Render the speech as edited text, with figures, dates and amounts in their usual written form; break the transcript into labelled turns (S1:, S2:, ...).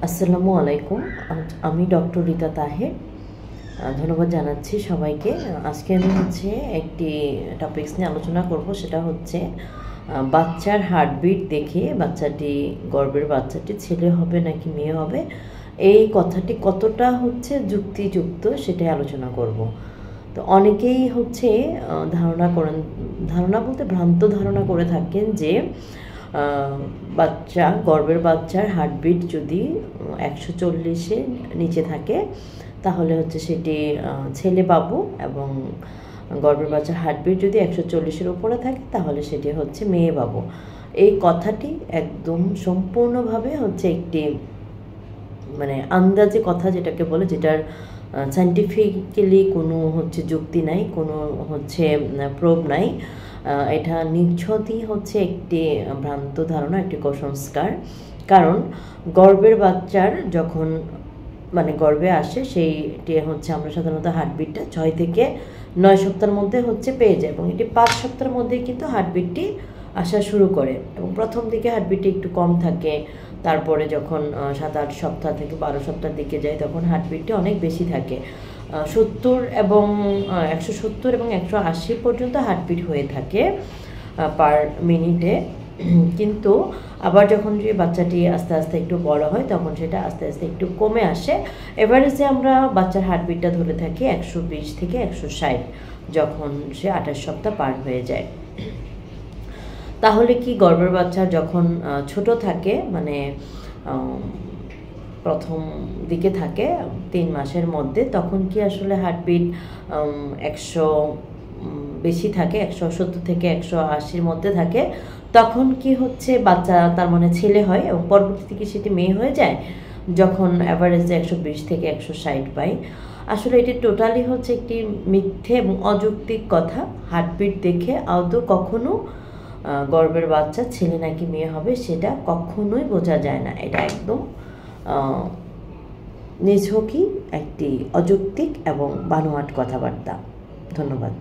S1: আসসালামু আলাইকুম। আমি ডক্টর রিতা তাহের। ধন্যবাদ জানাচ্ছি সবাইকে। আজকে আমি একটি টপিকস নিয়ে আলোচনা করব, সেটা হচ্ছে বাচ্চার হার্টবিট দেখে গর্ভের বাচ্চাটি ছেলে হবে নাকি মেয়ে হবে, এই কথাটি কতটা যুক্তিযুক্ত সেটাই আলোচনা করব। তো অনেকেই ধারণা বলতে ভ্রান্ত ধারণা করে থাকেন যে গর্ভের বাচ্চার হার্টবিট যদি 140-এর নিচে থাকে তাহলে সেটি ছেলে বাবু, এবং গর্ভের বাচ্চার হার্টবিট যদি 140-এর উপরে থাকে তাহলে সেটি মেয়ে বাবু। এই কথাটি একদম সম্পূর্ণভাবে একটি আন্দাজে কথা, যেটাকে বলে, যেটার সায়েন্টিফিক্যালি কোনো যুক্তি নাই, কোনো প্রুফ নাই। এটা নিছকই একটি ভ্রান্ত ধারণা, একটি কুসংস্কার। কারণ গর্ভের বাচ্চার যখন গর্ভে আসে, সেইটি আমরা সাধারণত হার্টবিটটা 6 থেকে 9 সপ্তাহের মধ্যে পেয়ে যায়, এবং এটি 5 সপ্তাহের মধ্যে কিন্তু হার্টবিটটি আসা শুরু করে। এবং প্রথম দিকে হার্টবিটটি একটু কম থাকে, তারপরে যখন 7-8 সপ্তাহ থেকে 12 সপ্তাহের দিকে যায় তখন হার্টবিটটি অনেক বেশি থাকে। 170 এবং 180 পর্যন্ত হার্টবিট হয়ে থাকে পার মিনিটে। কিন্তু আবার যখন যে বাচ্চাটি আস্তে আস্তে একটু বড় হয় তখন সেটা আস্তে আস্তে একটু কমে আসে। এভারেজে আমরা বাচ্চার হার্টবিটটা ধরে থাকি 120 থেকে 160, যখন সে 28 সপ্তাহ পার হয়ে যায়। তাহলে কি গর্ভের বাচ্চা যখন ছোট থাকে, প্রথম দিকে থাকে 3 মাসের মধ্যে, তখন কি আসলে হার্টবিট 100 বেশি থাকে, 170 থেকে 180-র মধ্যে থাকে? তখন কি বাচ্চা তার ছেলে হয় এবং পরবর্তীতে কি সেটি মেয়ে হয়ে যায় যখন অ্যাভারেজে 120 থেকে 160 পাই? আসলে এটি টোটালি একটি মিথ্যে এবং অযৌক্তিক কথা। হার্টবিট দেখে আদৌ কখনো গর্ভের বাচ্চা ছেলে নাকি মেয়ে হবে সেটা কখনোই বোঝা যায় না। এটা একদম নিছকই একটি অযৌক্তিক এবং বানোয়াট কথাবার্তা। ধন্যবাদ।